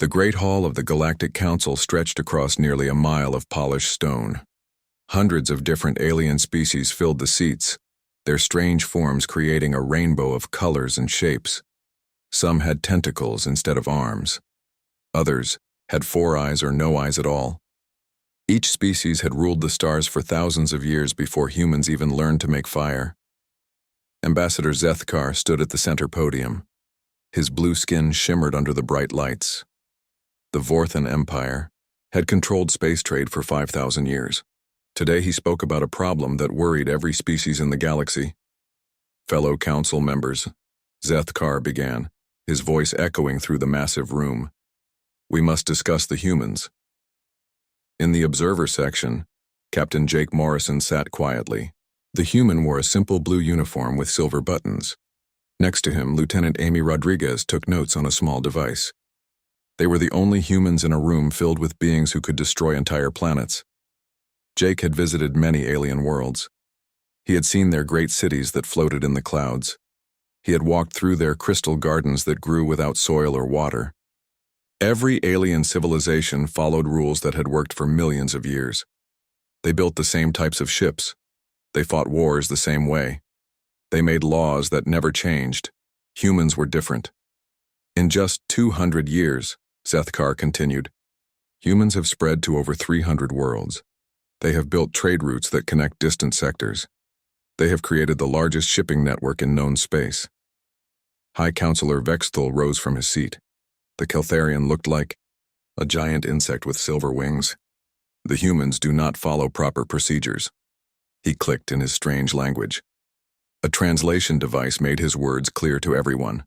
The Great Hall of the Galactic Council stretched across nearly a mile of polished stone. Hundreds of different alien species filled the seats, their strange forms creating a rainbow of colors and shapes. Some had tentacles instead of arms. Others had 4 eyes or no eyes at all. Each species had ruled the stars for thousands of years before humans even learned to make fire. Ambassador Zethkar stood at the center podium. His blue skin shimmered under the bright lights. The Vorthan Empire had controlled space trade for 5,000 years. Today he spoke about a problem that worried every species in the galaxy. Fellow council members, Zethkar began, his voice echoing through the massive room. We must discuss the humans. In the observer section, Captain Jake Morrison sat quietly. The human wore a simple blue uniform with silver buttons. Next to him, Lieutenant Amy Rodriguez took notes on a small device. They were the only humans in a room filled with beings who could destroy entire planets. Jake had visited many alien worlds. He had seen their great cities that floated in the clouds. He had walked through their crystal gardens that grew without soil or water. Every alien civilization followed rules that had worked for millions of years. They built the same types of ships. They fought wars the same way. They made laws that never changed. Humans were different. In just 200 years, Zethkar continued, humans have spread to over 300 worlds. They have built trade routes that connect distant sectors. They have created the largest shipping network in known space. High Counselor Vexthal rose from his seat. The Keltharian looked like a giant insect with silver wings. The humans do not follow proper procedures. He clicked in his strange language. A translation device made his words clear to everyone.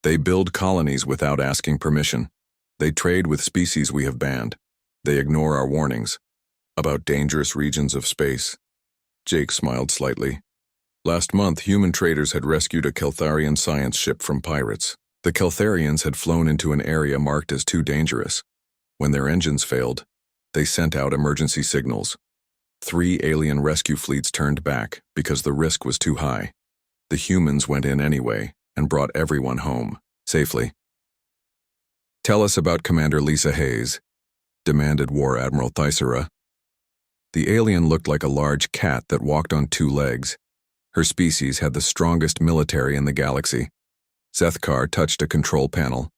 They build colonies without asking permission. They trade with species we have banned. They ignore our warnings about dangerous regions of space. Jake smiled slightly. Last month, human traders had rescued a Keltharian science ship from pirates. The Keltharians had flown into an area marked as too dangerous. When their engines failed, they sent out emergency signals. 3 alien rescue fleets turned back because the risk was too high. The humans went in anyway and brought everyone home, safely. Tell us about Commander Lisa Hayes, demanded War Admiral Thysera. The alien looked like a large cat that walked on 2 legs. Her species had the strongest military in the galaxy. Zethkar touched a control panel.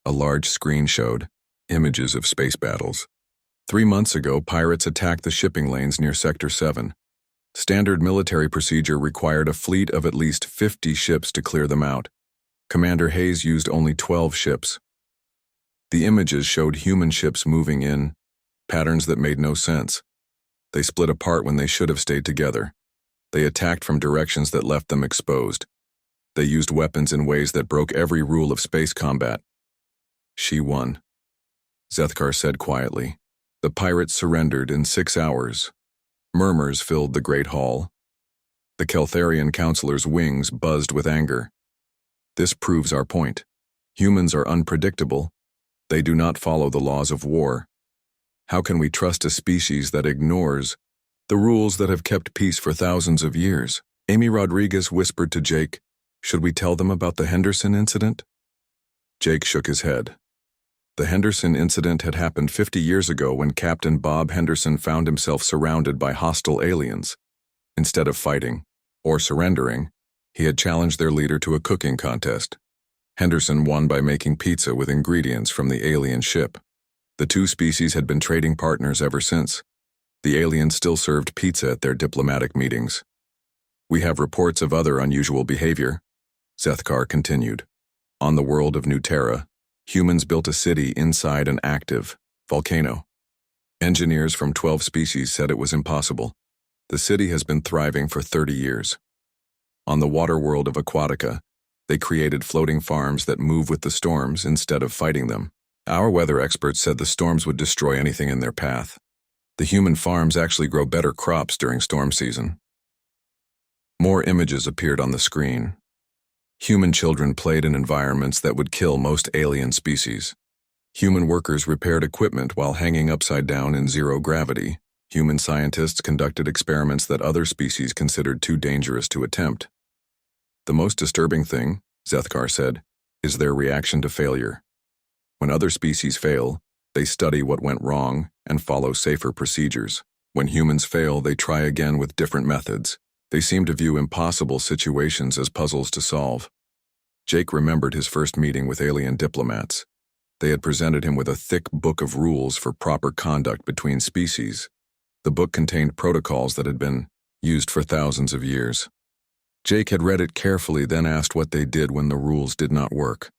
A large screen showed images of space battles. 3 months ago, pirates attacked the shipping lanes near Sector 7. Standard military procedure required a fleet of at least 50 ships to clear them out. Commander Hayes used only 12 ships. The images showed human ships moving in patterns that made no sense. They split apart when they should have stayed together. They attacked from directions that left them exposed. They used weapons in ways that broke every rule of space combat. She won, Zethkar said quietly. The pirates surrendered in 6 hours. Murmurs filled the great hall. The Keltharian counselor's wings buzzed with anger. This proves our point. Humans are unpredictable. They do not follow the laws of war. How can we trust a species that ignores the rules that have kept peace for thousands of years? Amy Rodriguez whispered to Jake, should we tell them about the Henderson incident? Jake shook his head. The Henderson incident had happened 50 years ago when Captain Bob Henderson found himself surrounded by hostile aliens. Instead of fighting or surrendering, he had challenged their leader to a cooking contest. Henderson won by making pizza with ingredients from the alien ship. The 2 species had been trading partners ever since. The aliens still served pizza at their diplomatic meetings. We have reports of other unusual behavior, Zethkar continued. On the world of New Terra, humans built a city inside an active volcano. Engineers from 12 species said it was impossible. The city has been thriving for 30 years. On the water world of Aquatica, they created floating farms that move with the storms instead of fighting them. Our weather experts said the storms would destroy anything in their path. The human farms actually grow better crops during storm season. More images appeared on the screen. Human children played in environments that would kill most alien species. Human workers repaired equipment while hanging upside down in zero gravity. Human scientists conducted experiments that other species considered too dangerous to attempt. The most disturbing thing, Zethkar said, is their reaction to failure. When other species fail, they study what went wrong and follow safer procedures. When humans fail, they try again with different methods. They seem to view impossible situations as puzzles to solve. Jake remembered his first meeting with alien diplomats. They had presented him with a thick book of rules for proper conduct between species. The book contained protocols that had been used for thousands of years. Jake had read it carefully, then asked what they did when the rules did not work.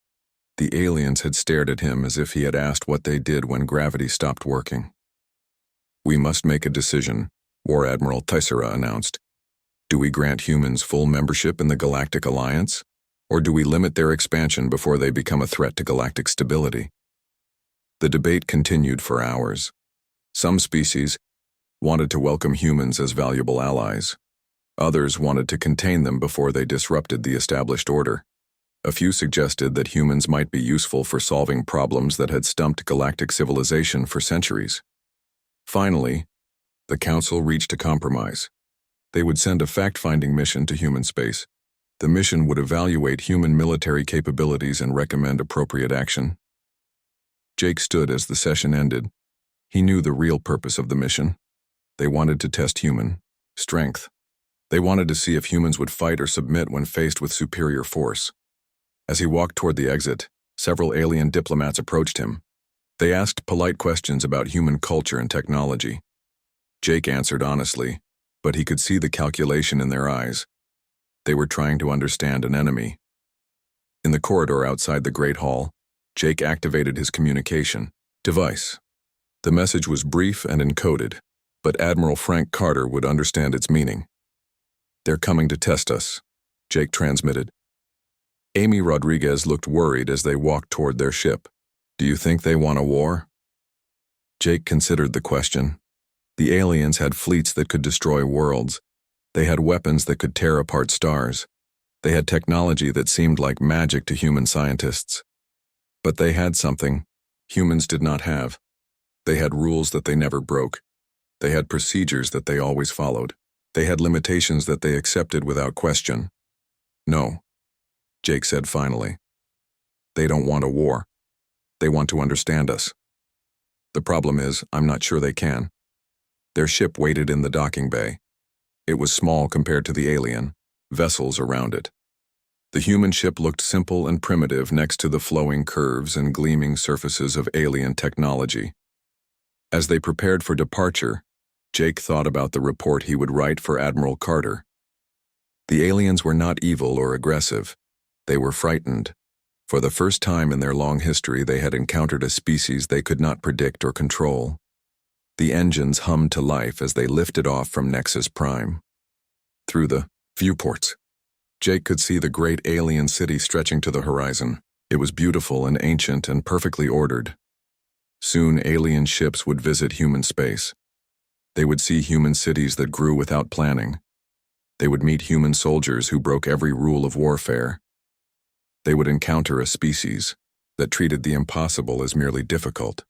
The aliens had stared at him as if he had asked what they did when gravity stopped working. "We must make a decision," War Admiral Tysera announced. "Do we grant humans full membership in the Galactic Alliance, or do we limit their expansion before they become a threat to galactic stability?" The debate continued for hours. Some species wanted to welcome humans as valuable allies. Others wanted to contain them before they disrupted the established order. A few suggested that humans might be useful for solving problems that had stumped galactic civilization for centuries. Finally, the Council reached a compromise. They would send a fact-finding mission to human space. The mission would evaluate human military capabilities and recommend appropriate action. Jake stood as the session ended. He knew the real purpose of the mission. They wanted to test human strength. They wanted to see if humans would fight or submit when faced with superior force. As he walked toward the exit, several alien diplomats approached him. They asked polite questions about human culture and technology. Jake answered honestly, but he could see the calculation in their eyes. They were trying to understand an enemy. In the corridor outside the Great Hall, Jake activated his communication device. The message was brief and encoded, but Admiral Frank Carter would understand its meaning. "They're coming to test us," Jake transmitted. Amy Rodriguez looked worried as they walked toward their ship. "Do you think they want a war?" Jake considered the question. The aliens had fleets that could destroy worlds. They had weapons that could tear apart stars. They had technology that seemed like magic to human scientists. But they had something humans did not have. They had rules that they never broke. They had procedures that they always followed. They had limitations that they accepted without question. "No," Jake said finally. "They don't want a war. They want to understand us. The problem is, I'm not sure they can." Their ship waited in the docking bay. It was small compared to the alien vessels around it. The human ship looked simple and primitive next to the flowing curves and gleaming surfaces of alien technology. As they prepared for departure, Jake thought about the report he would write for Admiral Carter. The aliens were not evil or aggressive. They were frightened. For the first time in their long history, they had encountered a species they could not predict or control. The engines hummed to life as they lifted off from Nexus Prime. Through the viewports, Jake could see the great alien city stretching to the horizon. It was beautiful and ancient and perfectly ordered. Soon, alien ships would visit human space. They would see human cities that grew without planning. They would meet human soldiers who broke every rule of warfare. They would encounter a species that treated the impossible as merely difficult.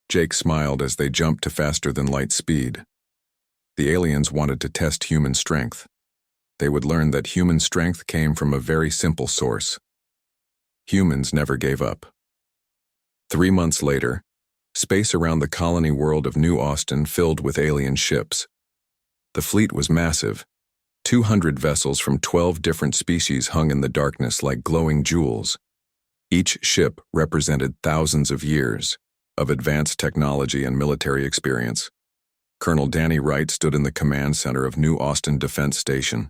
Jake smiled as they jumped to faster-than-light speed. The aliens wanted to test human strength. They would learn that human strength came from a very simple source. Humans never gave up. 3 months later, space around the colony world of New Austin filled with alien ships. The fleet was massive. 200 vessels from 12 different species hung in the darkness like glowing jewels. Each ship represented thousands of years of advanced technology and military experience. Colonel Danny Wright stood in the command center of New Austin Defense Station.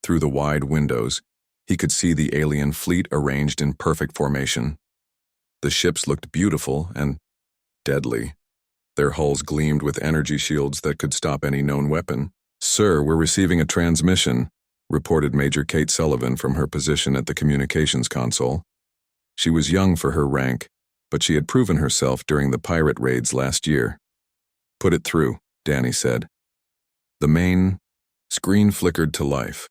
Through the wide windows, he could see the alien fleet arranged in perfect formation. The ships looked beautiful and deadly. Their hulls gleamed with energy shields that could stop any known weapon. "Sir, we're receiving a transmission," reported Major Kate Sullivan from her position at the communications console. She was young for her rank, but she had proven herself during the pirate raids last year. "Put it through," Danny said. The main screen flickered to life.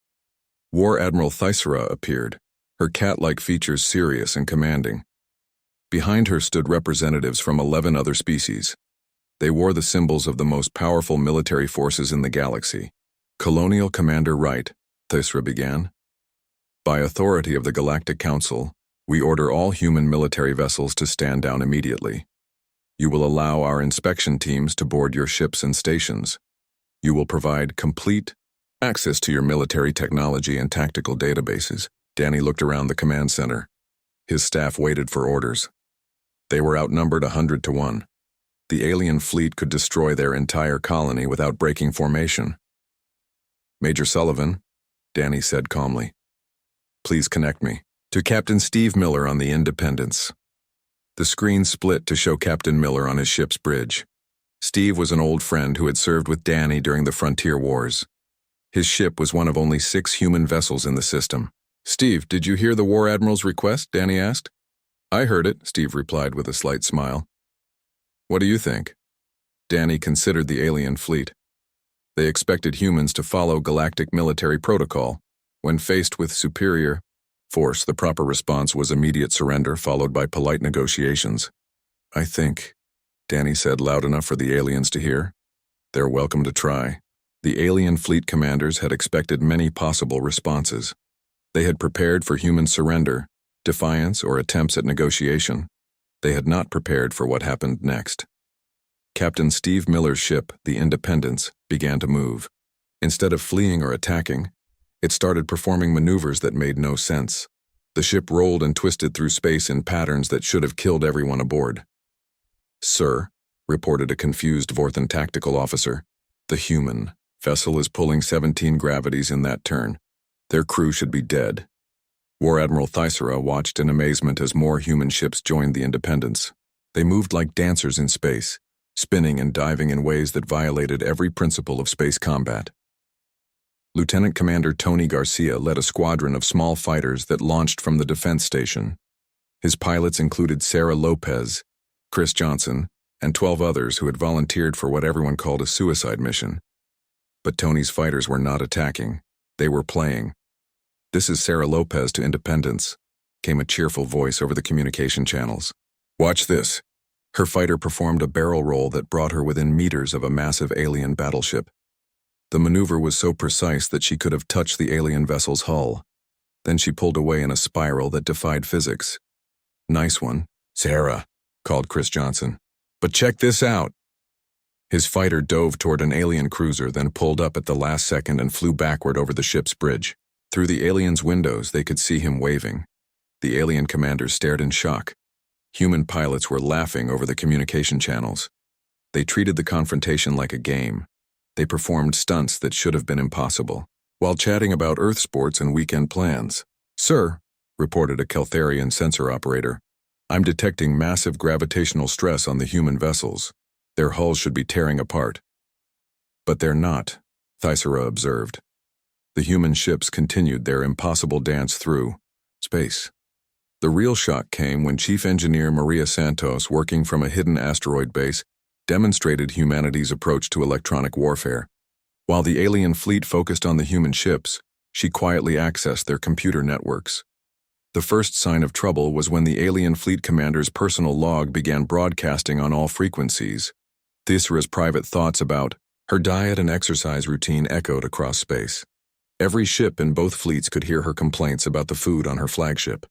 War Admiral Tysera appeared, her cat-like features serious and commanding. Behind her stood representatives from 11 other species. They wore the symbols of the most powerful military forces in the galaxy. "Colonial Commander Wright," Tysera began. "By authority of the Galactic Council, We order all human military vessels to stand down immediately. You will allow our inspection teams to board your ships and stations. You will provide complete access to your military technology and tactical databases. Danny looked around the command center. His staff waited for orders. They were outnumbered 100 to 1. The alien fleet could destroy their entire colony without breaking formation. Major Sullivan, Danny said calmly, please connect me to Captain Steve Miller on the Independence. The screen split to show Captain Miller on his ship's bridge. Steve was an old friend who had served with Danny during the Frontier Wars. His ship was one of only 6 human vessels in the system. Steve, did you hear the War Admiral's request? Danny asked. I heard it, Steve replied with a slight smile. What do you think? Danny considered the alien fleet. They expected humans to follow galactic military protocol. When faced with superior force, the proper response was immediate surrender followed by polite negotiations. I think, Danny said loud enough for the aliens to hear. They're welcome to try. The alien fleet commanders had expected many possible responses. They had prepared for human surrender, defiance, or attempts at negotiation. They had not prepared for what happened next. Captain Steve Miller's ship, the Independence, began to move. Instead of fleeing or attacking, it started performing maneuvers that made no sense. The ship rolled and twisted through space in patterns that should have killed everyone aboard. Sir, reported a confused Vorthan tactical officer, the human vessel is pulling 17 gravities in that turn. Their crew should be dead. War Admiral Thysera watched in amazement as more human ships joined the Independence. They moved like dancers in space, spinning and diving in ways that violated every principle of space combat. Lieutenant Commander Tony Garcia led a squadron of small fighters that launched from the defense station. His pilots included Sarah Lopez, Chris Johnson, and 12 others who had volunteered for what everyone called a suicide mission. But Tony's fighters were not attacking. They were playing. This is Sarah Lopez to Independence, came a cheerful voice over the communication channels. Watch this. Her fighter performed a barrel roll that brought her within meters of a massive alien battleship. The maneuver was so precise that she could have touched the alien vessel's hull. Then she pulled away in a spiral that defied physics. Nice one, Sarah, called Chris Johnson. But check this out. His fighter dove toward an alien cruiser, then pulled up at the last second and flew backward over the ship's bridge. Through the aliens' windows, they could see him waving. The alien commanders stared in shock. Human pilots were laughing over the communication channels. They treated the confrontation like a game. They performed stunts that should have been impossible, while chatting about Earth sports and weekend plans. Sir, reported a Keltharian sensor operator, I'm detecting massive gravitational stress on the human vessels. Their hulls should be tearing apart. But they're not, Thysera observed. The human ships continued their impossible dance through space. The real shock came when Chief Engineer Maria Santos, working from a hidden asteroid base, demonstrated humanity's approach to electronic warfare. While the alien fleet focused on the human ships, she quietly accessed their computer networks. The first sign of trouble was when the alien fleet commander's personal log began broadcasting on all frequencies. Thysera's private thoughts about her diet and exercise routine echoed across space. Every ship in both fleets could hear her complaints about the food on her flagship.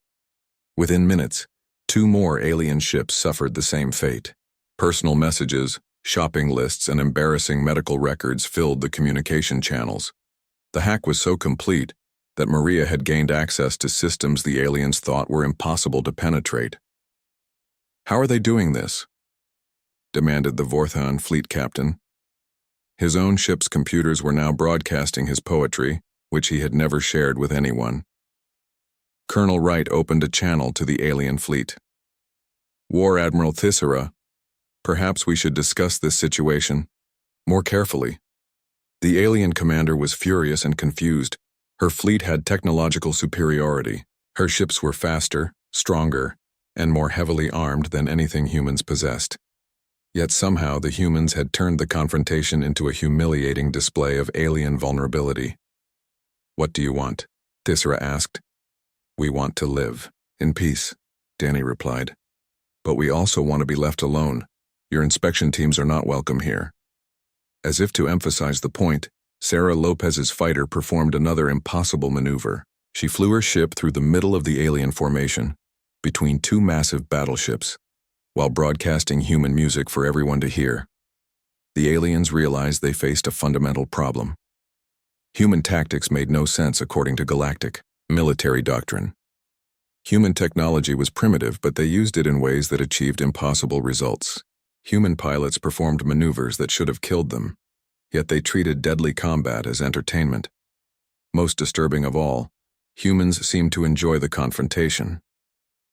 Within minutes, 2 more alien ships suffered the same fate. Personal messages, shopping lists, and embarrassing medical records filled the communication channels. The hack was so complete that Maria had gained access to systems the aliens thought were impossible to penetrate. How are they doing this? Demanded the Vorthan fleet captain. His own ship's computers were now broadcasting his poetry, which he had never shared with anyone. Colonel Wright opened a channel to the alien fleet. War Admiral Thysera, perhaps we should discuss this situation more carefully. The alien commander was furious and confused. Her fleet had technological superiority. Her ships were faster, stronger, and more heavily armed than anything humans possessed. Yet somehow the humans had turned the confrontation into a humiliating display of alien vulnerability. What do you want? Thysera asked. We want to live in peace, Danny replied. But we also want to be left alone. Your inspection teams are not welcome here. As if to emphasize the point, Sarah Lopez's fighter performed another impossible maneuver. She flew her ship through the middle of the alien formation. between two massive battleships, while broadcasting human music for everyone to hear. The aliens realized they faced a fundamental problem. Human tactics made no sense according to galactic military doctrine. Human technology was primitive, but they used it in ways that achieved impossible results. Human pilots performed maneuvers that should have killed them, yet they treated deadly combat as entertainment. Most disturbing of all, humans seemed to enjoy the confrontation.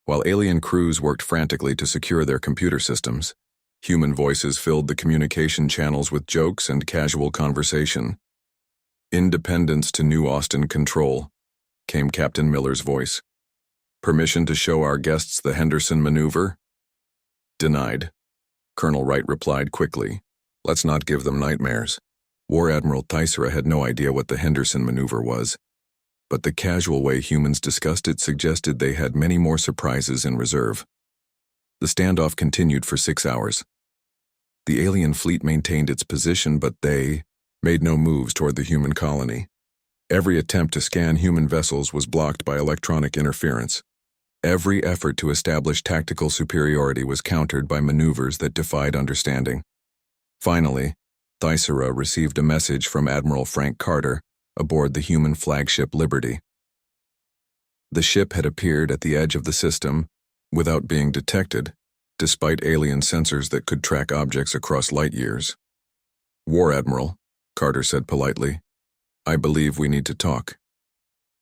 While alien crews worked frantically to secure their computer systems, human voices filled the communication channels with jokes and casual conversation. "Independence to New Austin Control," came Captain Miller's voice. "Permission to show our guests the Henderson maneuver?" "Denied," Colonel Wright replied quickly. "Let's not give them nightmares." War Admiral Tysera had no idea what the Henderson maneuver was, but the casual way humans discussed it suggested they had many more surprises in reserve. The standoff continued for 6 hours. The alien fleet maintained its position, but they made no moves toward the human colony. Every attempt to scan human vessels was blocked by electronic interference. Every effort to establish tactical superiority was countered by maneuvers that defied understanding. Finally, Tysera received a message from Admiral Frank Carter aboard the human flagship Liberty. The ship had appeared at the edge of the system without being detected, despite alien sensors that could track objects across light years. "War Admiral," Carter said politely, "I believe we need to talk."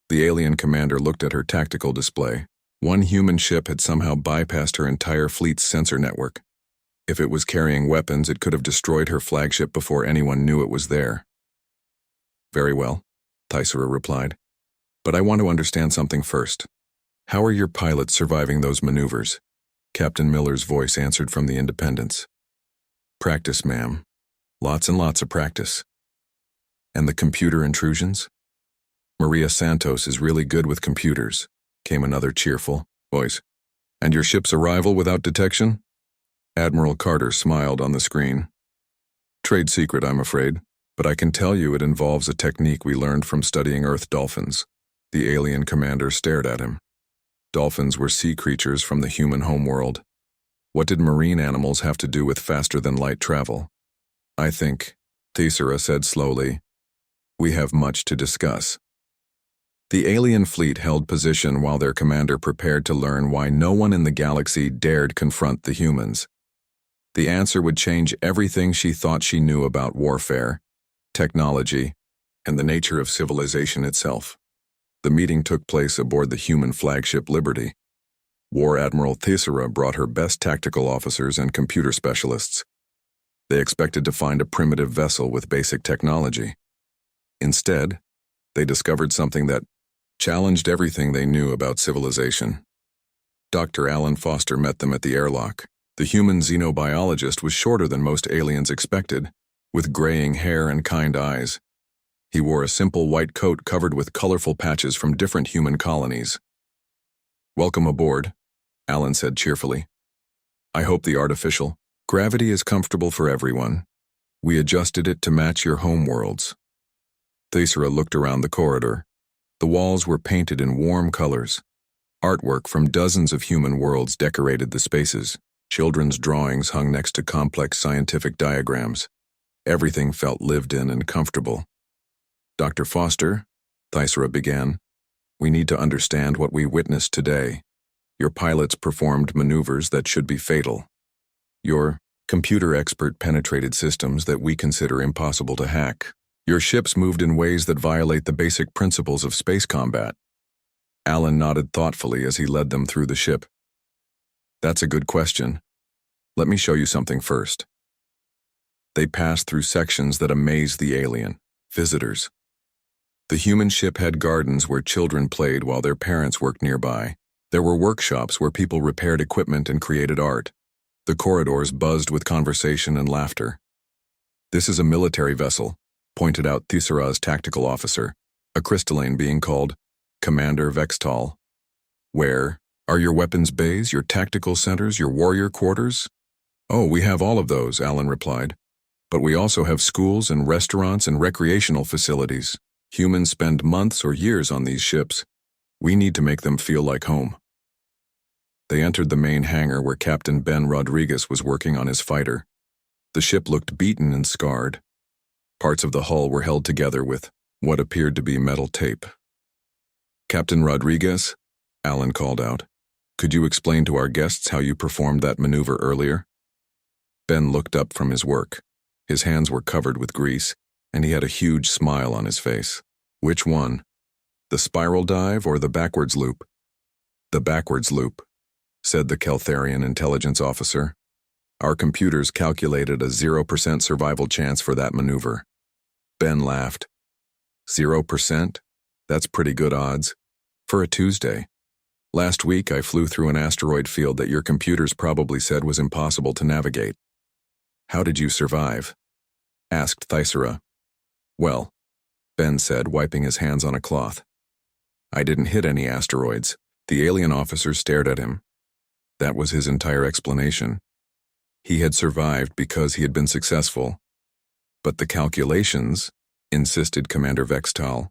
The alien commander looked at her tactical display. One human ship had somehow bypassed her entire fleet's sensor network. If it was carrying weapons, it could have destroyed her flagship before anyone knew it was there. "Very well," Tysera replied. "But I want to understand something first. How are your pilots surviving those maneuvers?" Captain Miller's voice answered from the Independence. "Practice, ma'am. Lots and lots of practice." "And the computer intrusions?" "Maria Santos is really good with computers," came another cheerful voice. "And your ship's arrival without detection?" Admiral Carter smiled on the screen. "Trade secret, I'm afraid, but I can tell you it involves a technique we learned from studying Earth dolphins." The alien commander stared at him. Dolphins were sea creatures from the human homeworld. What did marine animals have to do with faster-than-light travel? "I think," Tysera said slowly, "we have much to discuss." The alien fleet held position while their commander prepared to learn why no one in the galaxy dared confront the humans. The answer would change everything she thought she knew about warfare, technology, and the nature of civilization itself. The meeting took place aboard the human flagship Liberty. War Admiral Tysera brought her best tactical officers and computer specialists. They expected to find a primitive vessel with basic technology. Instead, they discovered something that challenged everything they knew about civilization. Dr. Alan Foster met them at the airlock. The human xenobiologist was shorter than most aliens expected, with graying hair and kind eyes. He wore a simple white coat covered with colorful patches from different human colonies. "Welcome aboard," Alan said cheerfully. "I hope the artificial gravity is comfortable for everyone. We adjusted it to match your home worlds." Tysera looked around the corridor. The walls were painted in warm colors. Artwork from dozens of human worlds decorated the spaces. Children's drawings hung next to complex scientific diagrams. Everything felt lived in and comfortable. "Dr. Foster," Tysera began, "we need to understand what we witnessed today. Your pilots performed maneuvers that should be fatal. Your computer expert penetrated systems that we consider impossible to hack. Your ships moved in ways that violate the basic principles of space combat." Alan nodded thoughtfully as he led them through the ship. "That's a good question. Let me show you something first." They passed through sections that amazed the alien visitors. The human ship had gardens where children played while their parents worked nearby. There were workshops where people repaired equipment and created art. The corridors buzzed with conversation and laughter. "This is a military vessel," pointed out Tysera's tactical officer, a crystalline being called Commander Vextal. "Where are your weapons bays, your tactical centers, your warrior quarters?" "Oh, we have all of those," Alan replied. "But we also have schools and restaurants and recreational facilities. Humans spend months or years on these ships. We need to make them feel like home." They entered the main hangar where Captain Ben Rodriguez was working on his fighter. The ship looked beaten and scarred. Parts of the hull were held together with what appeared to be metal tape. "Captain Rodriguez," Alan called out, "could you explain to our guests how you performed that maneuver earlier?" Ben looked up from his work. His hands were covered with grease, and he had a huge smile on his face. "Which one? The spiral dive or the backwards loop?" "The backwards loop," said the Keltharian intelligence officer. "Our computers calculated a 0% survival chance for that maneuver." Ben laughed. 0%? That's pretty good odds. For a Tuesday. Last week I flew through an asteroid field that your computers probably said was impossible to navigate. "How did you survive?" asked Thyssera. "Well," Ben said, wiping his hands on a cloth. "I didn't hit any asteroids." The alien officer stared at him. That was his entire explanation. He had survived because he had been successful. "But the calculations," insisted Commander Vextal.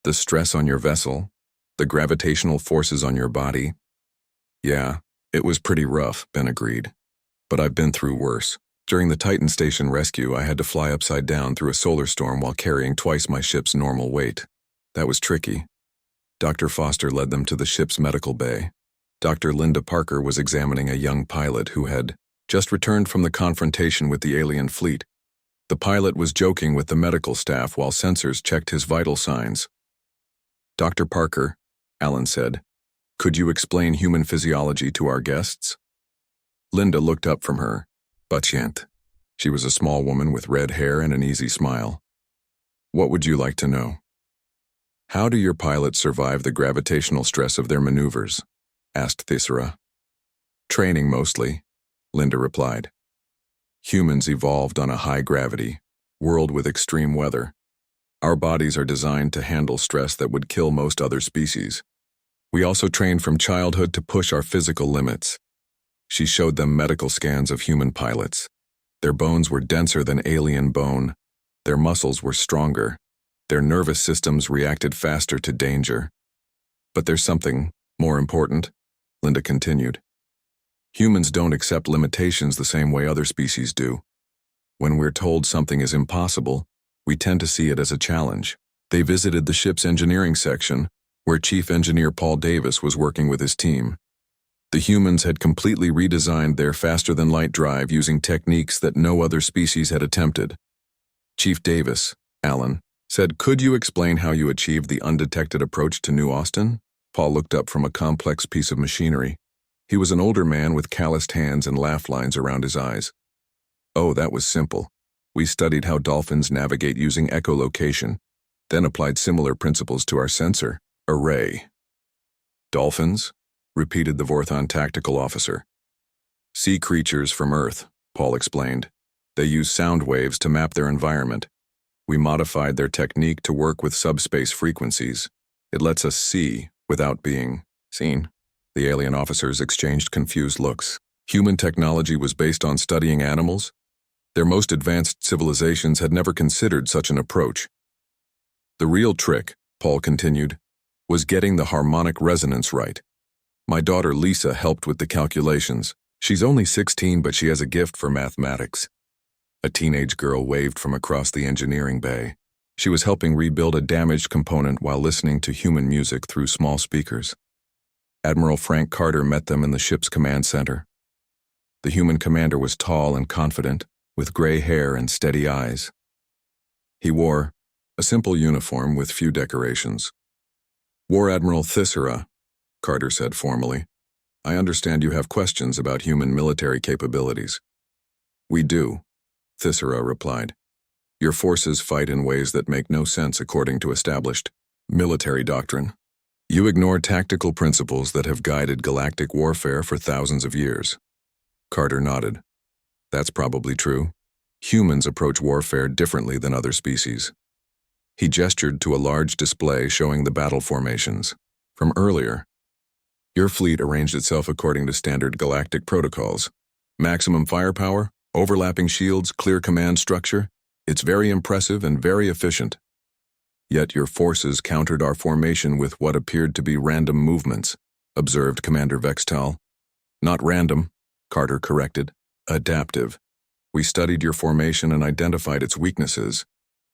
"The stress on your vessel, the gravitational forces on your body." "Yeah, it was pretty rough," Ben agreed. "But I've been through worse. During the Titan Station rescue, I had to fly upside down through a solar storm while carrying twice my ship's normal weight. That was tricky." Dr. Foster led them to the ship's medical bay. Dr. Linda Parker was examining a young pilot who had just returned from the confrontation with the alien fleet. The pilot was joking with the medical staff while sensors checked his vital signs. "Dr. Parker," Alan said, "could you explain human physiology to our guests?" Linda looked up from her. Patient. She was a small woman with red hair and an easy smile. "What would you like to know?" "How do your pilots survive the gravitational stress of their maneuvers?" asked Thyssera. "Training mostly," Linda replied. "Humans evolved on a high-gravity world with extreme weather. Our bodies are designed to handle stress that would kill most other species. We also trained from childhood to push our physical limits." She showed them medical scans of human pilots. Their bones were denser than alien bone. Their muscles were stronger. Their nervous systems reacted faster to danger. "But there's something more important," Linda continued. "Humans don't accept limitations the same way other species do. When we're told something is impossible, we tend to see it as a challenge." They visited the ship's engineering section, where Chief Engineer Paul Davis was working with his team. The humans had completely redesigned their faster-than-light drive using techniques that no other species had attempted. "Chief Davis," Alan said, "could you explain how you achieved the undetected approach to New Austin?" Paul looked up from a complex piece of machinery. He was an older man with calloused hands and laugh lines around his eyes. "Oh, that was simple. We studied how dolphins navigate using echolocation, then applied similar principles to our sensor array." "Dolphins?" repeated the Vorthon tactical officer. "Sea creatures from Earth," Paul explained. "They use sound waves to map their environment. We modified their technique to work with subspace frequencies. It lets us see without being seen." The alien officers exchanged confused looks. Human technology was based on studying animals? Their most advanced civilizations had never considered such an approach. "The real trick," Paul continued, "was getting the harmonic resonance right. My daughter Lisa helped with the calculations. She's only 16, but she has a gift for mathematics." A teenage girl waved from across the engineering bay. She was helping rebuild a damaged component while listening to human music through small speakers. Admiral Frank Carter met them in the ship's command center. The human commander was tall and confident, with gray hair and steady eyes. He wore a simple uniform with few decorations. "War Admiral Thyssera," Carter said formally, "I understand you have questions about human military capabilities." "We do," Thyssera replied. "Your forces fight in ways that make no sense according to established military doctrine. You ignore tactical principles that have guided galactic warfare for thousands of years." Carter nodded. "That's probably true. Humans approach warfare differently than other species." He gestured to a large display showing the battle formations from earlier. "Your fleet arranged itself according to standard galactic protocols. Maximum firepower, overlapping shields, clear command structure. It's very impressive and very efficient. Yet your forces countered our formation with what appeared to be random movements," observed Commander Vextal. Not random, Carter corrected. Adaptive. We studied your formation and identified its weaknesses.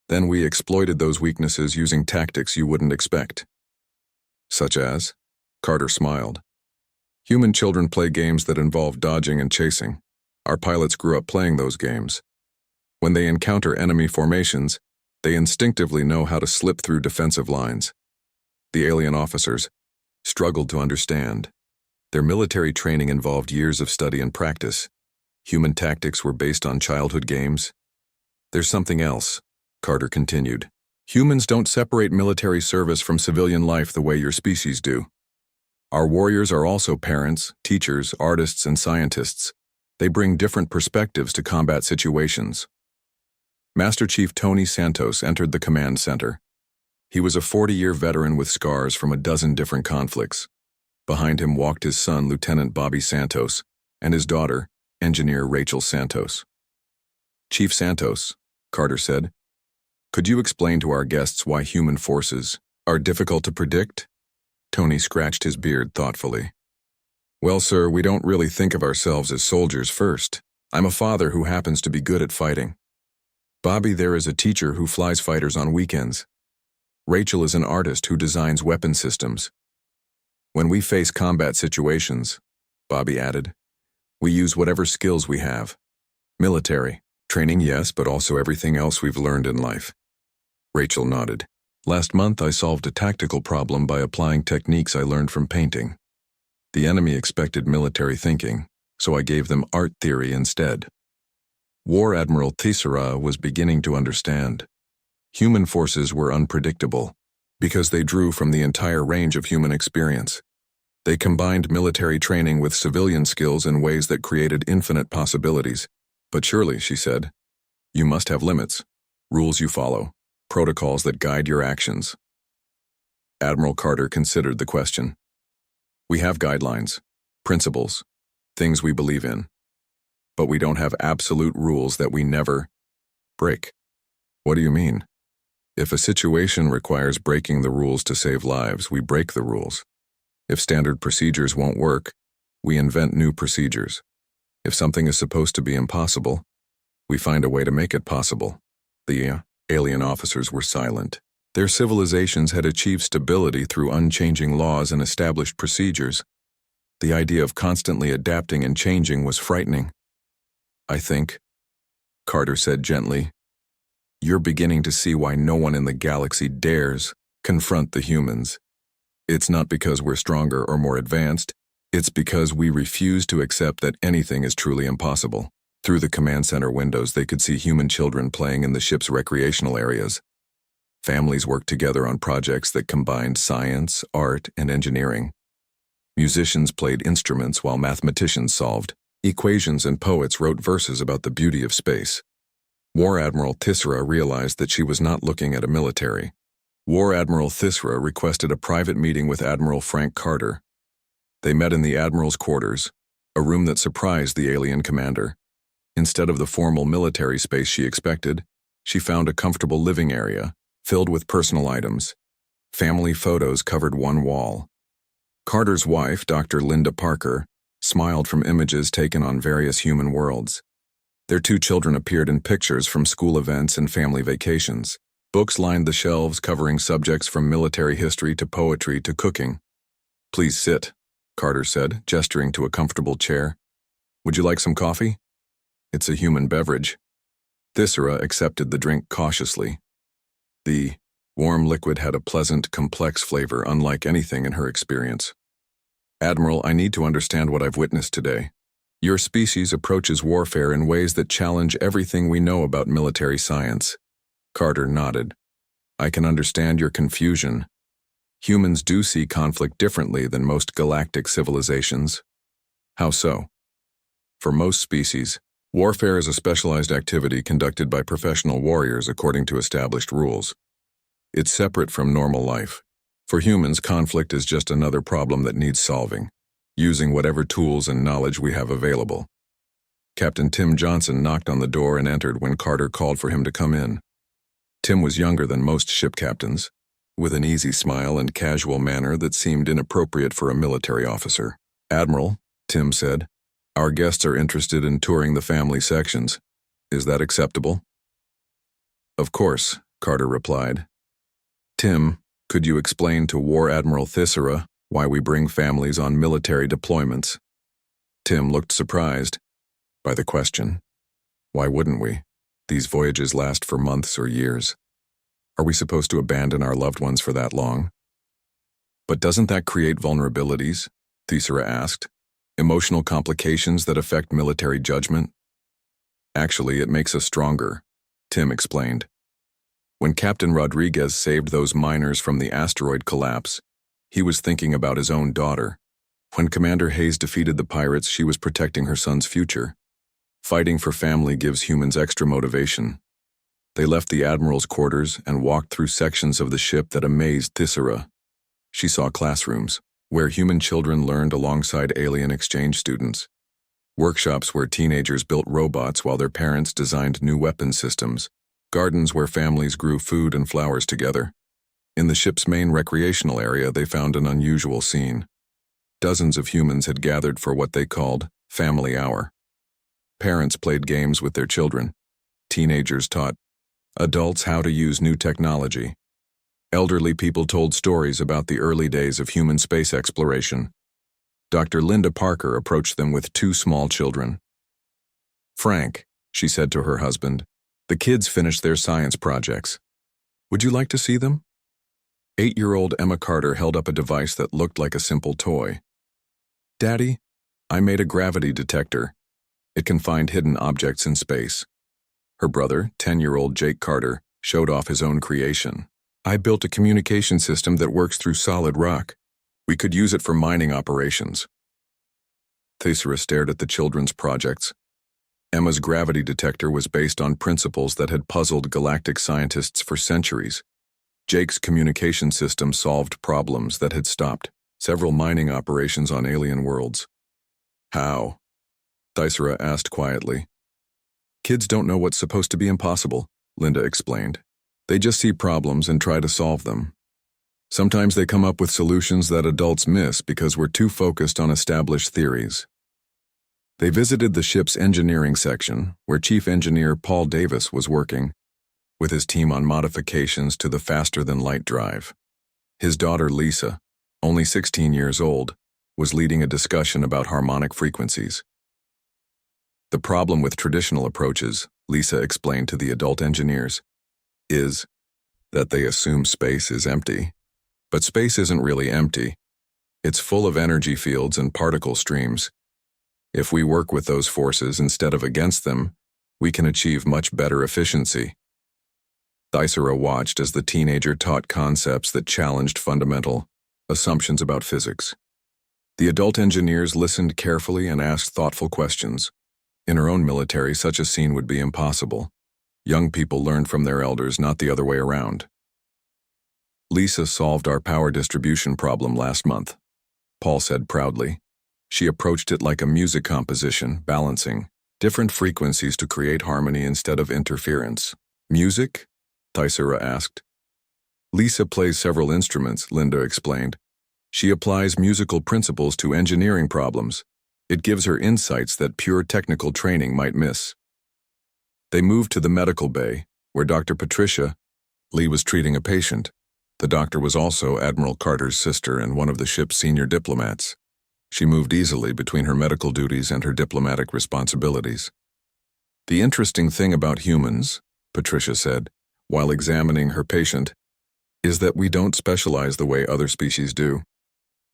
Then we exploited those weaknesses using tactics you wouldn't expect. Such as? Carter smiled. Human children play games that involve dodging and chasing. Our pilots grew up playing those games. When they encounter enemy formations, they instinctively know how to slip through defensive lines. The alien officers struggled to understand. Their military training involved years of study and practice. Human tactics were based on childhood games. There's something else, Carter continued. Humans don't separate military service from civilian life the way your species do. Our warriors are also parents, teachers, artists, and scientists. They bring different perspectives to combat situations. Master Chief Tony Santos entered the command center. He was a 40-year veteran with scars from a dozen different conflicts. Behind him walked his son, Lieutenant Bobby Santos, and his daughter, Engineer Rachel Santos. Chief Santos, Carter said, could you explain to our guests why human forces are difficult to predict? Tony scratched his beard thoughtfully. Well, sir, we don't really think of ourselves as soldiers first. I'm a father who happens to be good at fighting. Bobby there is a teacher who flies fighters on weekends. Rachel is an artist who designs weapon systems. When we face combat situations, Bobby added, we use whatever skills we have. Military, training yes, but also everything else we've learned in life. Rachel nodded. Last month I solved a tactical problem by applying techniques I learned from painting. The enemy expected military thinking, so I gave them art theory instead. War Admiral Tissera was beginning to understand. Human forces were unpredictable, because they drew from the entire range of human experience. They combined military training with civilian skills in ways that created infinite possibilities. But surely, she said, you must have limits, rules you follow, protocols that guide your actions. Admiral Carter considered the question. We have guidelines, principles, things we believe in. But we don't have absolute rules that we never break. What do you mean? If a situation requires breaking the rules to save lives, we break the rules. If standard procedures won't work, we invent new procedures. If something is supposed to be impossible, we find a way to make it possible. The alien officers were silent. Their civilizations had achieved stability through unchanging laws and established procedures. The idea of constantly adapting and changing was frightening. I think, Carter said gently, you're beginning to see why no one in the galaxy dares confront the humans. It's not because we're stronger or more advanced, it's because we refuse to accept that anything is truly impossible. Through the command center windows, they could see human children playing in the ship's recreational areas. Families worked together on projects that combined science, art, and engineering. Musicians played instruments while mathematicians solved equations, and poets wrote verses about the beauty of space. War Admiral Tissera realized that she was not looking at a military. War Admiral Tissera requested a private meeting with Admiral Frank Carter. They met in the Admiral's quarters, a room that surprised the alien commander. Instead of the formal military space she expected, she found a comfortable living area, filled with personal items. Family photos covered one wall. Carter's wife, Dr. Linda Parker, smiled from images taken on various human worlds. Their 2 children appeared in pictures from school events and family vacations. Books lined the shelves covering subjects from military history to poetry to cooking. Please sit, Carter said, gesturing to a comfortable chair. Would you like some coffee? It's a human beverage. Tissera accepted the drink cautiously. The warm liquid had a pleasant, complex flavor unlike anything in her experience. Admiral, I need to understand what I've witnessed today. Your species approaches warfare in ways that challenge everything we know about military science. Carter nodded. I can understand your confusion. Humans do see conflict differently than most galactic civilizations. How so? For most species, warfare is a specialized activity conducted by professional warriors according to established rules. It's separate from normal life. For humans, conflict is just another problem that needs solving, using whatever tools and knowledge we have available. Captain Tim Johnson knocked on the door and entered when Carter called for him to come in. Tim was younger than most ship captains, with an easy smile and casual manner that seemed inappropriate for a military officer. Admiral, Tim said. Our guests are interested in touring the family sections. Is that acceptable? Of course, Carter replied. Tim, could you explain to War Admiral Thyssera why we bring families on military deployments? Tim looked surprised by the question. Why wouldn't we? These voyages last for months or years. Are we supposed to abandon our loved ones for that long? But doesn't that create vulnerabilities? Thyssera asked. Emotional complications that affect military judgment? Actually, it makes us stronger, Tim explained. When Captain Rodriguez saved those miners from the asteroid collapse, he was thinking about his own daughter. When Commander Hayes defeated the pirates, she was protecting her son's future. Fighting for family gives humans extra motivation. They left the Admiral's quarters and walked through sections of the ship that amazed Thyssera. She saw classrooms, where human children learned alongside alien exchange students. Workshops where teenagers built robots while their parents designed new weapon systems. Gardens where families grew food and flowers together. In the ship's main recreational area, they found an unusual scene. Dozens of humans had gathered for what they called family hour. Parents played games with their children. Teenagers taught adults how to use new technology. Elderly people told stories about the early days of human space exploration. Dr. Linda Parker approached them with two small children. Frank, she said to her husband, the kids finished their science projects. Would you like to see them? 8-year-old Emma Carter held up a device that looked like a simple toy. Daddy, I made a gravity detector. It can find hidden objects in space. Her brother, 10-year-old Jake Carter, showed off his own creation. I built a communication system that works through solid rock. We could use it for mining operations. Thyssera stared at the children's projects. Emma's gravity detector was based on principles that had puzzled galactic scientists for centuries. Jake's communication system solved problems that had stopped several mining operations on alien worlds. How? Thyssera asked quietly. Kids don't know what's supposed to be impossible, Linda explained. They just see problems and try to solve them. Sometimes they come up with solutions that adults miss because we're too focused on established theories. They visited the ship's engineering section, where Chief Engineer Paul Davis was working, with his team on modifications to the faster-than-light drive. His daughter Lisa, only 16 years old, was leading a discussion about harmonic frequencies. The problem with traditional approaches, Lisa explained to the adult engineers, is that they assume space is empty. But space isn't really empty. It's full of energy fields and particle streams. If we work with those forces instead of against them, we can achieve much better efficiency. Thyssera watched as the teenager taught concepts that challenged fundamental assumptions about physics. The adult engineers listened carefully and asked thoughtful questions. In her own military, such a scene would be impossible. Young people learned from their elders, not the other way around. Lisa solved our power distribution problem last month, Paul said proudly. She approached it like a music composition, balancing different frequencies to create harmony instead of interference. Music? Thyssera asked. Lisa plays several instruments, Linda explained. She applies musical principles to engineering problems. It gives her insights that pure technical training might miss. They moved to the medical bay, where Dr. Patricia Lee was treating a patient. The doctor was also Admiral Carter's sister and one of the ship's senior diplomats. She moved easily between her medical duties and her diplomatic responsibilities. The interesting thing about humans, Patricia said, while examining her patient, is that we don't specialize the way other species do.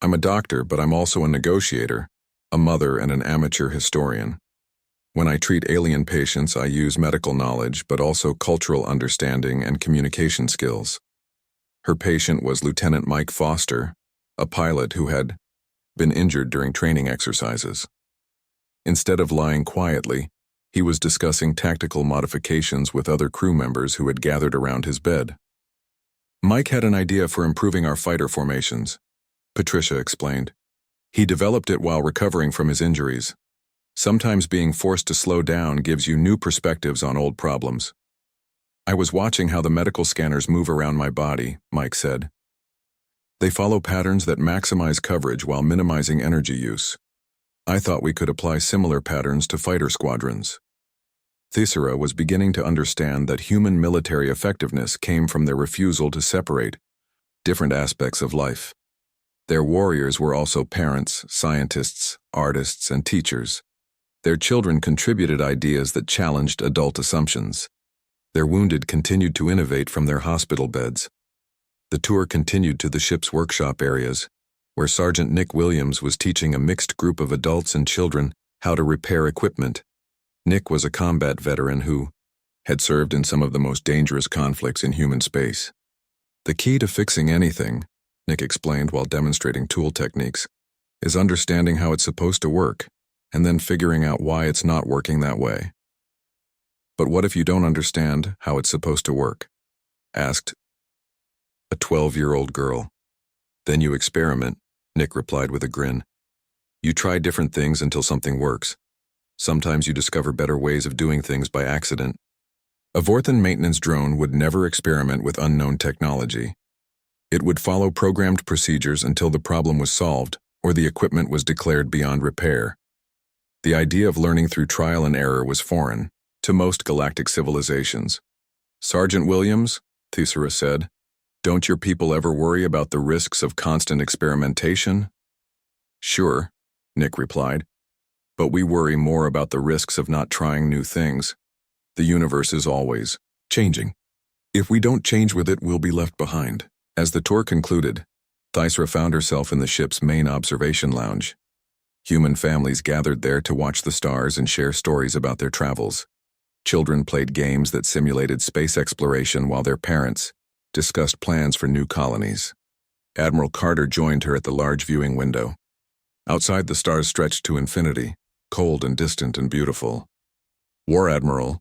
I'm a doctor, but I'm also a negotiator, a mother, and an amateur historian. When I treat alien patients, I use medical knowledge, but also cultural understanding and communication skills. Her patient was Lieutenant Mike Foster, a pilot who had been injured during training exercises. Instead of lying quietly, he was discussing tactical modifications with other crew members who had gathered around his bed. Mike had an idea for improving our fighter formations, Patricia explained. He developed it while recovering from his injuries. Sometimes being forced to slow down gives you new perspectives on old problems. I was watching how the medical scanners move around my body, Mike said. They follow patterns that maximize coverage while minimizing energy use. I thought we could apply similar patterns to fighter squadrons. Thisera was beginning to understand that human military effectiveness came from their refusal to separate different aspects of life. Their warriors were also parents, scientists, artists, and teachers. Their children contributed ideas that challenged adult assumptions. Their wounded continued to innovate from their hospital beds. The tour continued to the ship's workshop areas, where Sergeant Nick Williams was teaching a mixed group of adults and children how to repair equipment. Nick was a combat veteran who had served in some of the most dangerous conflicts in human space. The key to fixing anything, Nick explained while demonstrating tool techniques, is understanding how it's supposed to work, and then figuring out why it's not working that way. But what if you don't understand how it's supposed to work? Asked a 12-year-old girl. Then you experiment, Nick replied with a grin. You try different things until something works. Sometimes you discover better ways of doing things by accident. A Vorthan maintenance drone would never experiment with unknown technology. It would follow programmed procedures until the problem was solved or the equipment was declared beyond repair. The idea of learning through trial and error was foreign to most galactic civilizations. Sergeant Williams, Thisera said, don't your people ever worry about the risks of constant experimentation? Sure, Nick replied, but we worry more about the risks of not trying new things. The universe is always changing. If we don't change with it, we'll be left behind. As the tour concluded, Thisera found herself in the ship's main observation lounge. Human families gathered there to watch the stars and share stories about their travels. Children played games that simulated space exploration while their parents discussed plans for new colonies. Admiral Carter joined her at the large viewing window. Outside, the stars stretched to infinity, cold and distant and beautiful. War Admiral,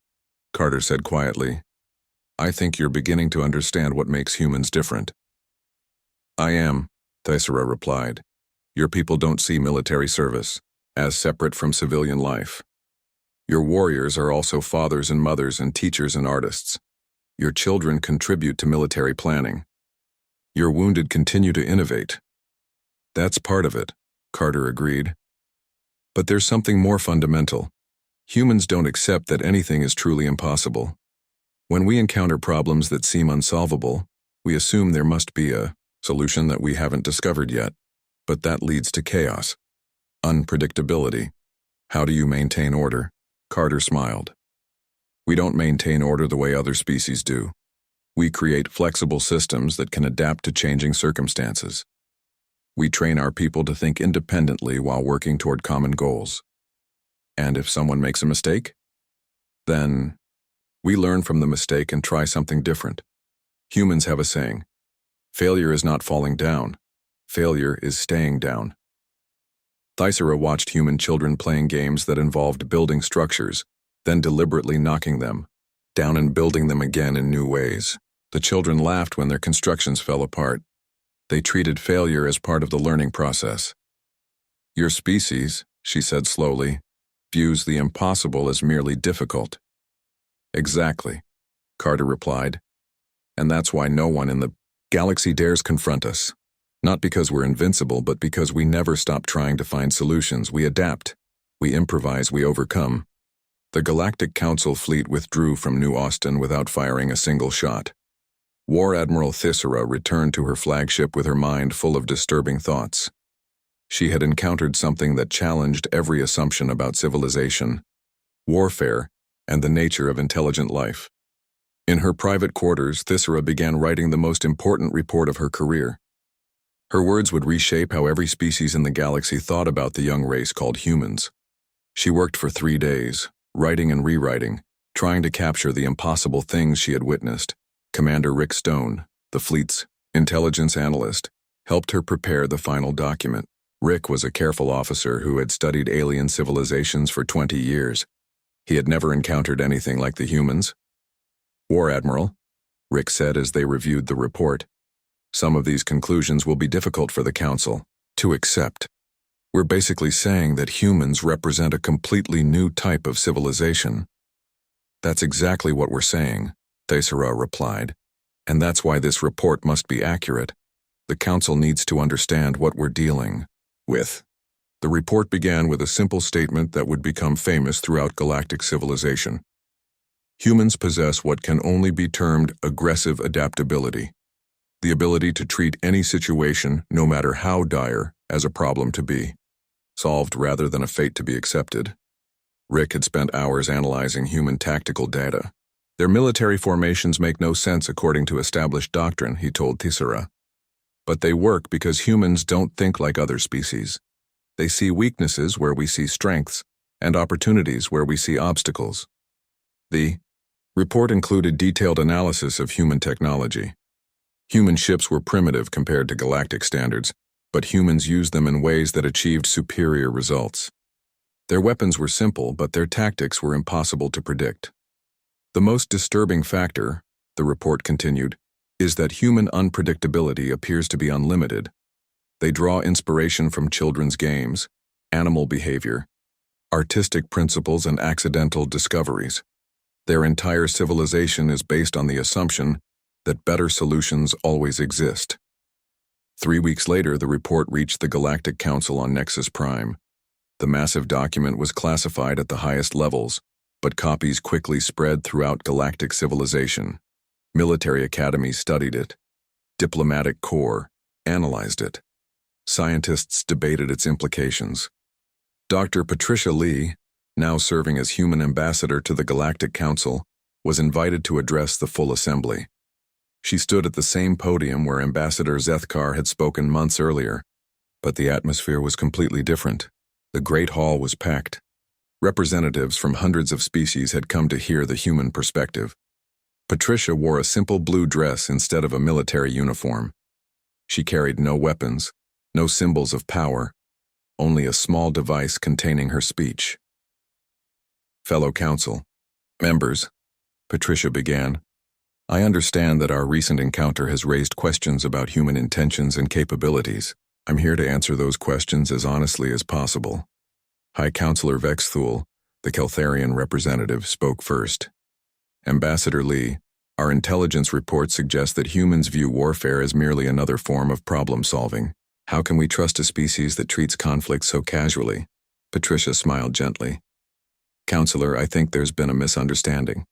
Carter said quietly, I think you're beginning to understand what makes humans different. I am, Thisera replied. Your people don't see military service as separate from civilian life. Your warriors are also fathers and mothers and teachers and artists. Your children contribute to military planning. Your wounded continue to innovate. That's part of it, Carter agreed. But there's something more fundamental. Humans don't accept that anything is truly impossible. When we encounter problems that seem unsolvable, we assume there must be a solution that we haven't discovered yet. But that leads to chaos, unpredictability. How do you maintain order? Carter smiled. We don't maintain order the way other species do. We create flexible systems that can adapt to changing circumstances. We train our people to think independently while working toward common goals. And if someone makes a mistake, then we learn from the mistake and try something different. Humans have a saying, failure is not falling down. Failure is staying down. Thisera watched human children playing games that involved building structures, then deliberately knocking them down and building them again in new ways. The children laughed when their constructions fell apart. They treated failure as part of the learning process. Your species, she said slowly, views the impossible as merely difficult. Exactly, Carter replied. And that's why no one in the galaxy dares confront us. Not because we're invincible, but because we never stop trying to find solutions. We adapt, we improvise, we overcome. The Galactic Council fleet withdrew from New Austin without firing a single shot. War Admiral Thisera returned to her flagship with her mind full of disturbing thoughts. She had encountered something that challenged every assumption about civilization, warfare, and the nature of intelligent life. In her private quarters, Thisera began writing the most important report of her career. Her words would reshape how every species in the galaxy thought about the young race called humans. She worked for 3 days, writing and rewriting, trying to capture the impossible things she had witnessed. Commander Rick Stone, the fleet's intelligence analyst, helped her prepare the final document. Rick was a careful officer who had studied alien civilizations for 20 years. He had never encountered anything like the humans. War Admiral, Rick said as they reviewed the report, some of these conclusions will be difficult for the Council to accept. We're basically saying that humans represent a completely new type of civilization. That's exactly what we're saying, Thisera replied. And that's why this report must be accurate. The Council needs to understand what we're dealing with. The report began with a simple statement that would become famous throughout galactic civilization. Humans possess what can only be termed aggressive adaptability, the ability to treat any situation, no matter how dire, as a problem to be solved rather than a fate to be accepted. Rick had spent hours analyzing human tactical data. Their military formations make no sense according to established doctrine, he told Tissera. But they work because humans don't think like other species. They see weaknesses where we see strengths, and opportunities where we see obstacles. The report included detailed analysis of human technology. Human ships were primitive compared to galactic standards, but humans used them in ways that achieved superior results. Their weapons were simple, but their tactics were impossible to predict. The most disturbing factor, the report continued, is that human unpredictability appears to be unlimited. They draw inspiration from children's games, animal behavior, artistic principles, and accidental discoveries. Their entire civilization is based on the assumption that better solutions always exist. 3 weeks later, the report reached the Galactic Council on Nexus Prime. The massive document was classified at the highest levels, but copies quickly spread throughout galactic civilization. Military academies studied it. Diplomatic corps analyzed it. Scientists debated its implications. Dr. Patricia Lee, now serving as human ambassador to the Galactic Council, was invited to address the full assembly. She stood at the same podium where Ambassador Zethkar had spoken months earlier, but the atmosphere was completely different. The Great Hall was packed. Representatives from hundreds of species had come to hear the human perspective. Patricia wore a simple blue dress instead of a military uniform. She carried no weapons, no symbols of power, only a small device containing her speech. Fellow Council members, Patricia began, I understand that our recent encounter has raised questions about human intentions and capabilities. I'm here to answer those questions as honestly as possible. High Counselor Vexthul, the Keltharian representative, spoke first. Ambassador Lee, our intelligence reports suggest that humans view warfare as merely another form of problem-solving. How can we trust a species that treats conflict so casually? Patricia smiled gently. Counselor, I think there's been a misunderstanding.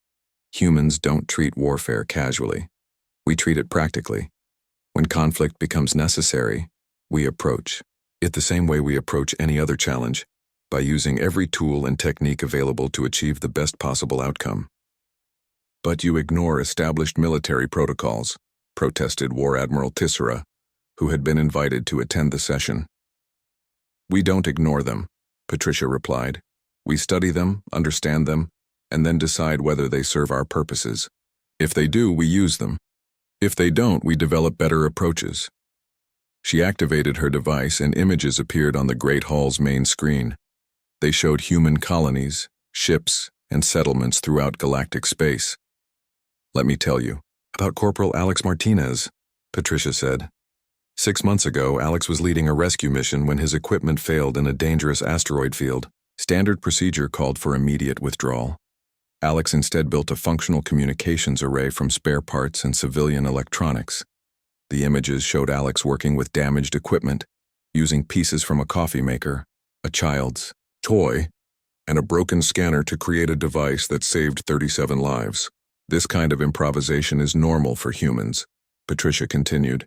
Humans don't treat warfare casually. We treat it practically. When conflict becomes necessary, we approach it the same way we approach any other challenge, by using every tool and technique available to achieve the best possible outcome. But you ignore established military protocols, protested War Admiral Tissera, who had been invited to attend the session. We don't ignore them, Patricia replied. We study them, understand them, and then decide whether they serve our purposes. If they do, we use them. If they don't, we develop better approaches. She activated her device and images appeared on the Great Hall's main screen. They showed human colonies, ships, and settlements throughout galactic space. Let me tell you about Corporal Alex Martinez, Patricia said. 6 months ago, Alex was leading a rescue mission when his equipment failed in a dangerous asteroid field. Standard procedure called for immediate withdrawal. Alex instead built a functional communications array from spare parts and civilian electronics. The images showed Alex working with damaged equipment, using pieces from a coffee maker, a child's toy, and a broken scanner to create a device that saved 37 lives. This kind of improvisation is normal for humans, Patricia continued.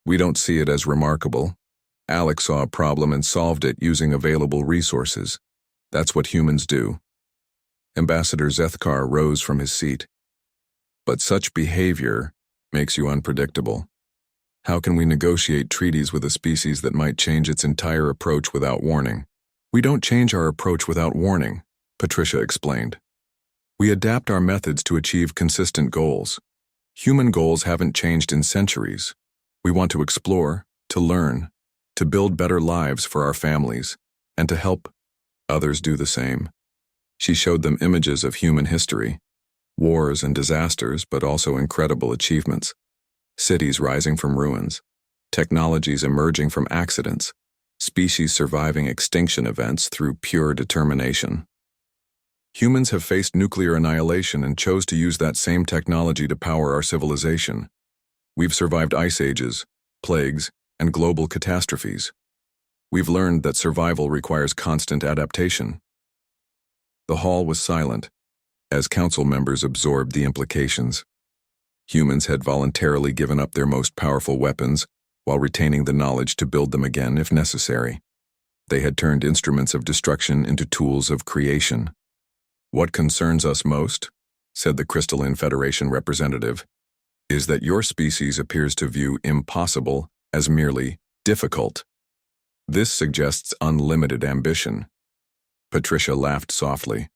We don't see it as remarkable. Alex saw a problem and solved it using available resources. That's what humans do. Ambassador Zethkar rose from his seat. But such behavior makes you unpredictable. How can we negotiate treaties with a species that might change its entire approach without warning? We don't change our approach without warning, Patricia explained. We adapt our methods to achieve consistent goals. Human goals haven't changed in centuries. We want to explore, to learn, to build better lives for our families, and to help others do the same. She showed them images of human history, wars and disasters, but also incredible achievements. Cities rising from ruins, technologies emerging from accidents, species surviving extinction events through pure determination. Humans have faced nuclear annihilation and chose to use that same technology to power our civilization. We've survived ice ages, plagues, and global catastrophes. We've learned that survival requires constant adaptation. The hall was silent, as council members absorbed the implications. Humans had voluntarily given up their most powerful weapons while retaining the knowledge to build them again if necessary. They had turned instruments of destruction into tools of creation. "What concerns us most," said the Crystalline Federation representative, "is that your species appears to view impossible as merely difficult. This suggests unlimited ambition." Patricia laughed softly.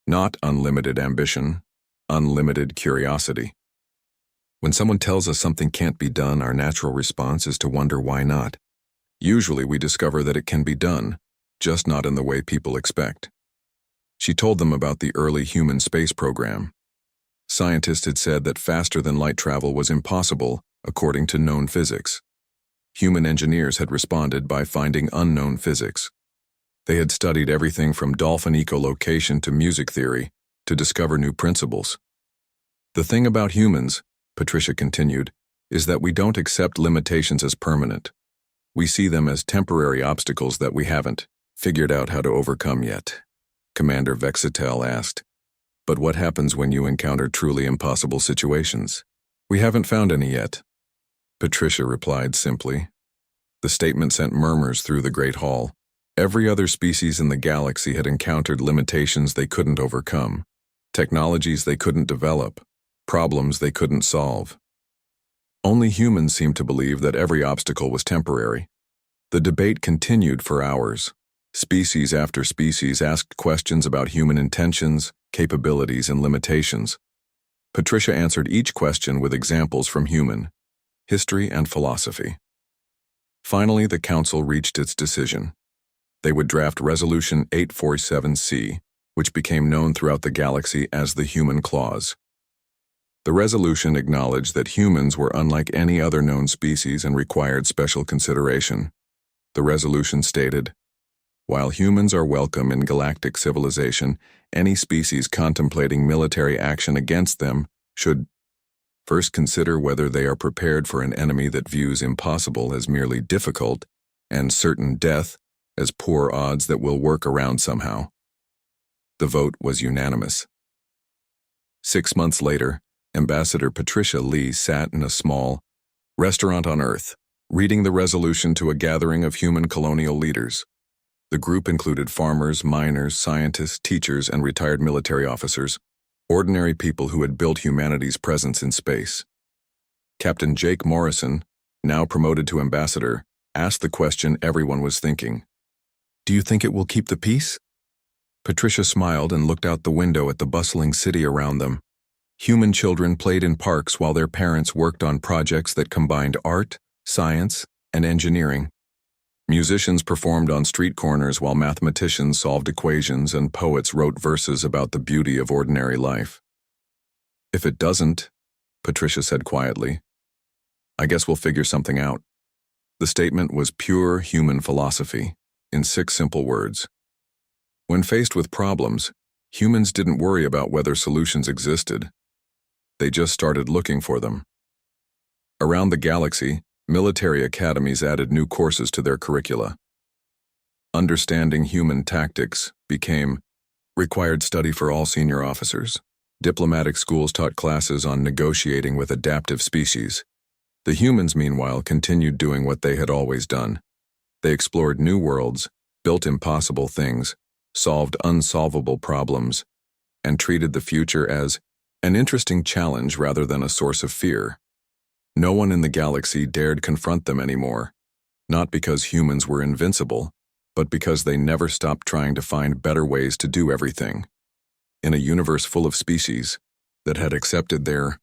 "Not unlimited ambition, unlimited curiosity. When someone tells us something can't be done, our natural response is to wonder why not. Usually we discover that it can be done, just not in the way people expect." She told them about the early human space program. Scientists had said that faster-than-light travel was impossible, according to known physics. Human engineers had responded by finding unknown physics. They had studied everything from dolphin echolocation to music theory to discover new principles. "The thing about humans," Patricia continued, "is that we don't accept limitations as permanent. We see them as temporary obstacles that we haven't figured out how to overcome yet." Commander Vexitel asked, "But what happens when you encounter truly impossible situations?" "We haven't found any yet," Patricia replied simply. The statement sent murmurs through the Great Hall. Every other species in the galaxy had encountered limitations they couldn't overcome, technologies they couldn't develop, problems they couldn't solve. Only humans seemed to believe that every obstacle was temporary. The debate continued for hours. Species after species asked questions about human intentions, capabilities, and limitations. Patricia answered each question with examples from human history and philosophy. Finally, the council reached its decision. They would draft Resolution 847C, which became known throughout the galaxy as the Human Clause. The resolution acknowledged that humans were unlike any other known species and required special consideration. The resolution stated, "While humans are welcome in galactic civilization, any species contemplating military action against them should first consider whether they are prepared for an enemy that views impossible as merely difficult and certain death as poor odds that will work around somehow." The vote was unanimous. 6 months later, Ambassador Patricia Lee sat in a small restaurant on Earth, reading the resolution to a gathering of human colonial leaders. The group included farmers, miners, scientists, teachers, and retired military officers, ordinary people who had built humanity's presence in space. Captain Jake Morrison, now promoted to ambassador, asked the question everyone was thinking. "Do you think it will keep the peace?" Patricia smiled and looked out the window at the bustling city around them. Human children played in parks while their parents worked on projects that combined art, science, and engineering. Musicians performed on street corners while mathematicians solved equations and poets wrote verses about the beauty of ordinary life. "If it doesn't," Patricia said quietly, "I guess we'll figure something out." The statement was pure human philosophy, in 6 simple words. When faced with problems, humans didn't worry about whether solutions existed. They just started looking for them. Around the galaxy, military academies added new courses to their curricula. Understanding human tactics became required study for all senior officers. Diplomatic schools taught classes on negotiating with adaptive species. The humans, meanwhile, continued doing what they had always done. They explored new worlds, built impossible things, solved unsolvable problems, and treated the future as an interesting challenge rather than a source of fear. No one in the galaxy dared confront them anymore, not because humans were invincible, but because they never stopped trying to find better ways to do everything. In a universe full of species that had accepted their